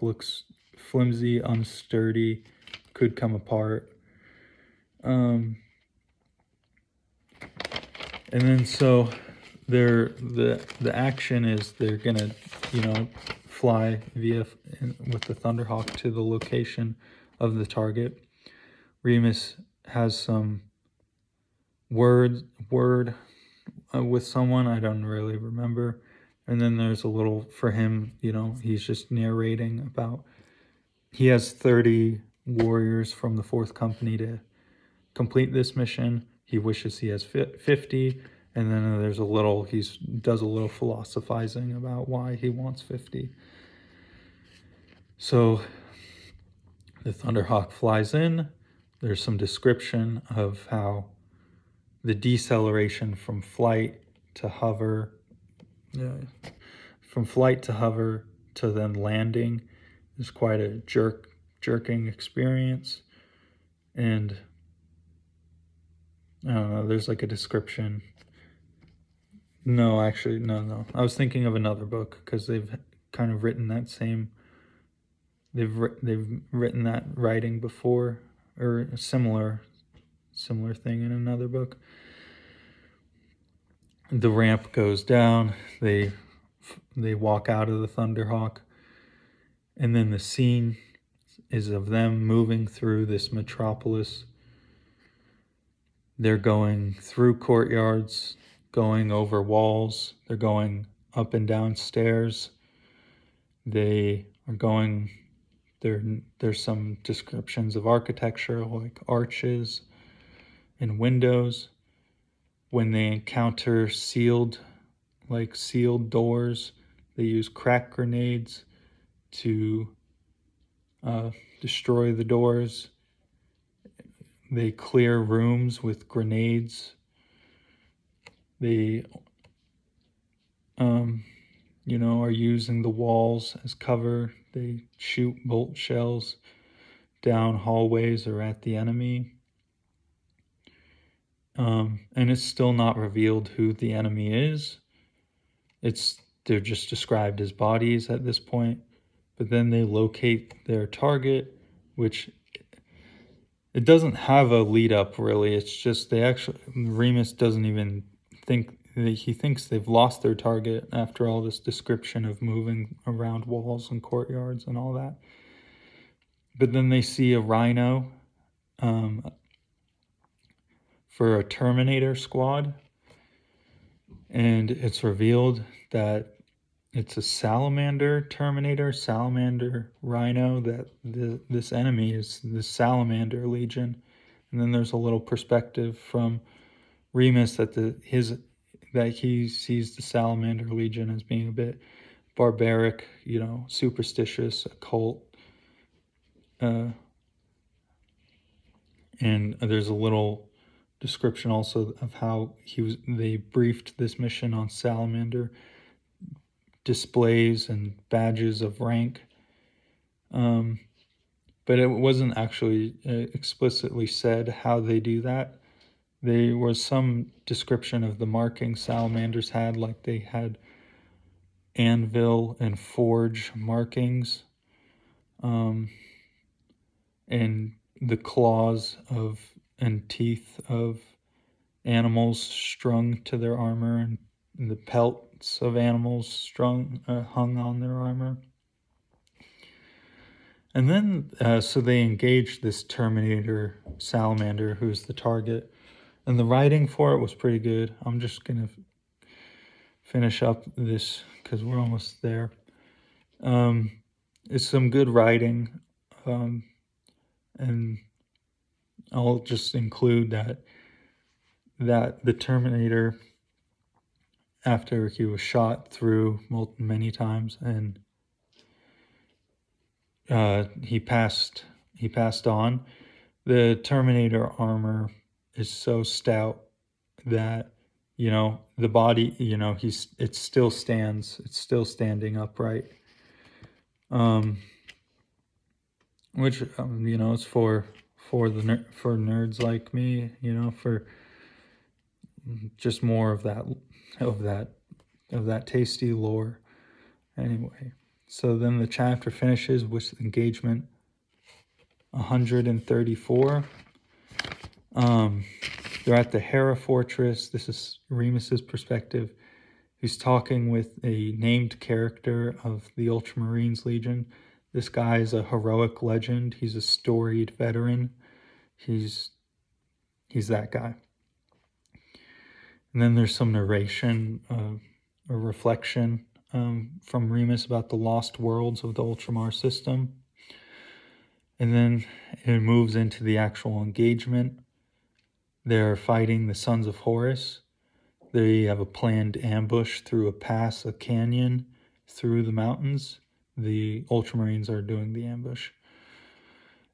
looks flimsy, unsturdy, could come apart. And then so the action is they're gonna, fly with the Thunderhawk to the location of the target. Remus has some word with someone, I don't really remember. And then there's a little for him, he's just narrating about he has 30 warriors from the 4th Company to complete this mission. He wishes he has 50. And then there's he does a little philosophizing about why he wants 50. So the Thunderhawk flies in. There's some description of how the deceleration from flight to hover, to then landing is quite a jerking experience. And I don't know, there's like a description. No, actually, no. I was thinking of another book because they've kind of written that same. They've written that writing before, or a similar thing in another book. The ramp goes down. They walk out of the Thunderhawk, and then the scene is of them moving through this metropolis. They're going through courtyards, going over walls. They're going up and down stairs. They are going. There's some descriptions of architecture like arches and windows. When they encounter sealed doors, they use crack grenades to destroy the doors. They clear rooms with grenades. They are using the walls as cover. They shoot bolt shells down hallways or at the enemy. And it's still not revealed who the enemy is. They're just described as bodies at this point. But then they locate their target, which it doesn't have a lead up really. It's just Remus doesn't even think. He thinks they've lost their target after all this description of moving around walls and courtyards and all that. But then they see a rhino for a Terminator squad. And it's revealed that it's a salamander rhino, that this enemy is the Salamander Legion. And then there's a little perspective from Remus that he sees the Salamander Legion as being a bit barbaric, superstitious, occult. And there's a little description also of how they briefed this mission on Salamander displays and badges of rank. But it wasn't actually explicitly said how they do that. There was some description of the markings salamanders had, like they had anvil and forge markings, and the claws and teeth of animals strung to their armor, and the pelts of animals hung on their armor. And then, so they engaged this Terminator salamander, who's the target. And the writing for it was pretty good. I'm just going to finish up this because we're almost there. It's some good writing. And I'll just include that the Terminator, after he was shot through many times and he passed on, the Terminator armor is so stout that the body, it still stands. It's still standing upright. Which it's for nerds like me, for just more of that tasty lore. Anyway, So then the chapter finishes with engagement 134. They're at the Hera Fortress. This is Remus's perspective. He's talking with a named character of the Ultramarines Legion. This guy is a heroic legend. He's a storied veteran. He's that guy. And then there's some narration, a reflection from Remus about the lost worlds of the Ultramar system. And then it moves into the actual engagement. They're fighting the Sons of Horus. They have a planned ambush through a pass, a canyon, through the mountains. The Ultramarines are doing the ambush.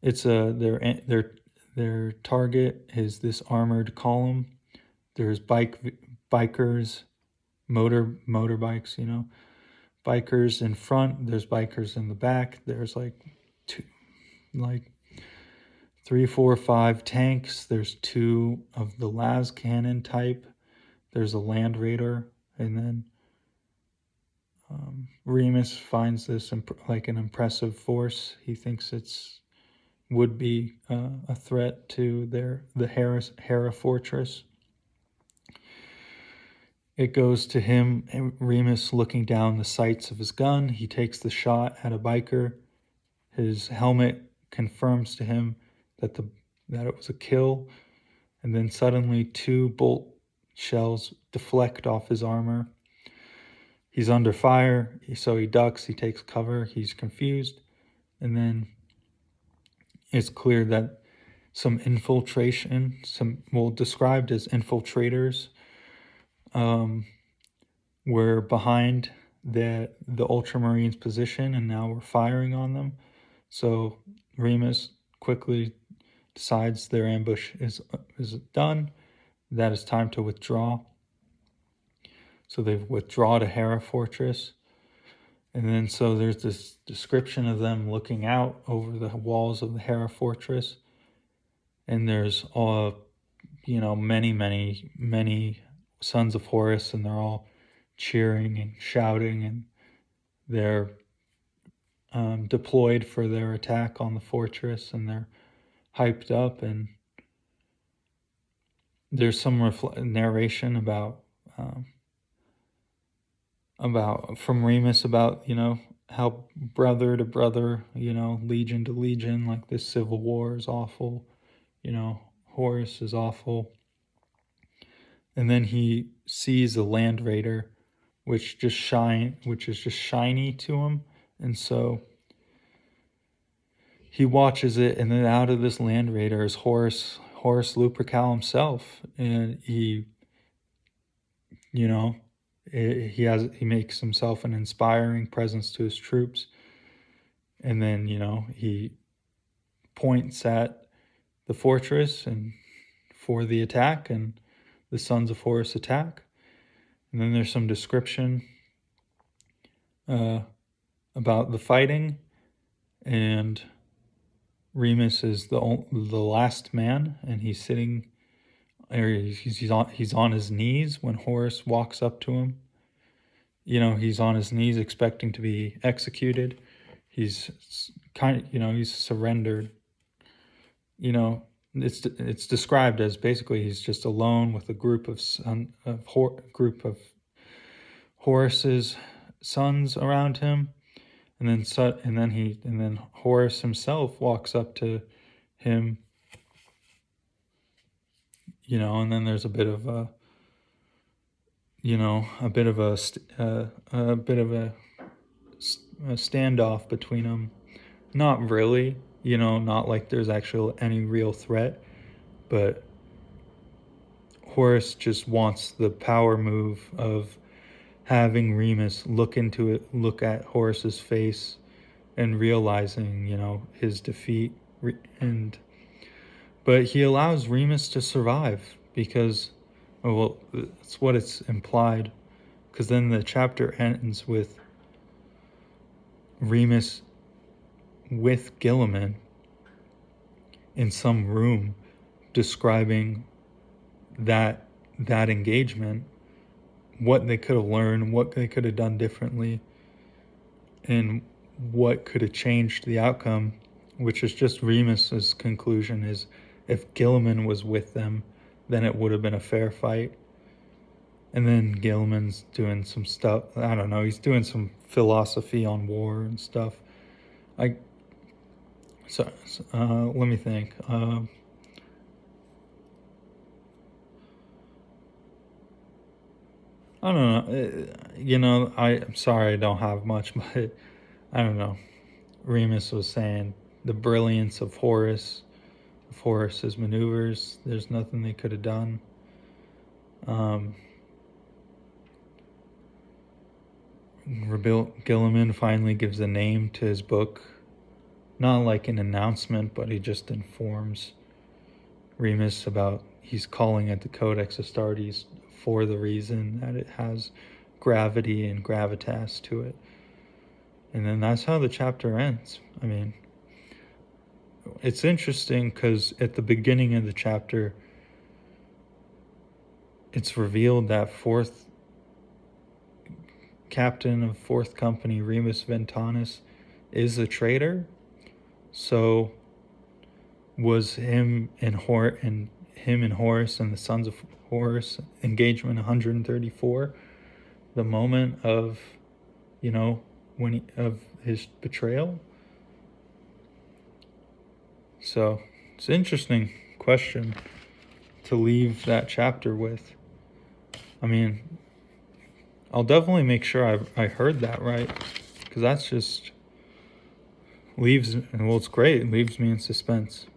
It's their target is this armored column. There's bikers, motorbikes, bikers in front. There's bikers in the back. There's like 3, 4, 5 tanks. There's 2 of the las cannon type. There's a Land Raider, and then Remus finds this like an impressive force. He thinks it's would be a threat to the Hera Fortress. It goes to him, Remus, looking down the sights of his gun. He takes the shot at a biker. His helmet confirms to him that it was a kill, and then suddenly 2 bolt shells deflect off his armor. He's under fire, so he ducks, he takes cover, he's confused, and then it's clear that some infiltration, described as infiltrators, were behind the Ultramarines' position, and now we're firing on them. So Remus quickly decides their ambush is done. That is time to withdraw. So they withdraw to Hera Fortress. And then so there's this description of them looking out over the walls of the Hera Fortress. And there's many Sons of Horus, and they're all cheering and shouting, and they're deployed for their attack on the fortress, and they're hyped up. And there's some narration about from Remus about how brother to brother, legion to legion, like this civil war is awful, Horus is awful. And then he sees a Land Raider, which is just shiny to him, and so he watches it, and then out of this Land Raider is Horus Lupercal himself, and he makes himself an inspiring presence to his troops. And then, he points at the fortress and for the attack, and the Sons of Horus attack. And then there's some description about the fighting, and Remus is the last man, and he's sitting, or he's on his knees when Horus walks up to him. He's on his knees expecting to be executed. He's he's surrendered. It's described as basically he's just alone with a group of Horus's sons around him, and then Horus himself walks up to him. And then there's a bit of a standoff between them. Not really, not like there's actually any real threat, but Horus just wants the power move of having Remus look at Horus's face and realizing, his defeat, but he allows Remus to survive because, well, that's what it's implied, because then the chapter ends with Remus with Guilliman in some room describing that engagement, what they could have learned, what they could have done differently, and what could have changed the outcome, which is just Remus's conclusion, is if Gilliman was with them, then it would have been a fair fight. And then Gilliman's doing some stuff. I don't know. He's doing some philosophy on war and stuff. Let me think. I don't know. I'm sorry I don't have much, but I don't know. Remus was saying the brilliance of Horace's maneuvers. There's nothing they could have done. Gilliman finally gives a name to his book, not like an announcement, but he just informs Remus about he's calling it the Codex Astartes for the reason that it has gravity and gravitas to it. And then that's how the chapter ends. I mean, it's interesting because at the beginning of the chapter, it's revealed that captain of 4th Company, Remus Ventanus, is a traitor. So was him and Horace and the Sons of Horus engagement 134 the moment of, of his betrayal? So it's an interesting question to leave that chapter with. I mean, I'll definitely make sure I heard that right, because that's just it's great. It leaves me in suspense.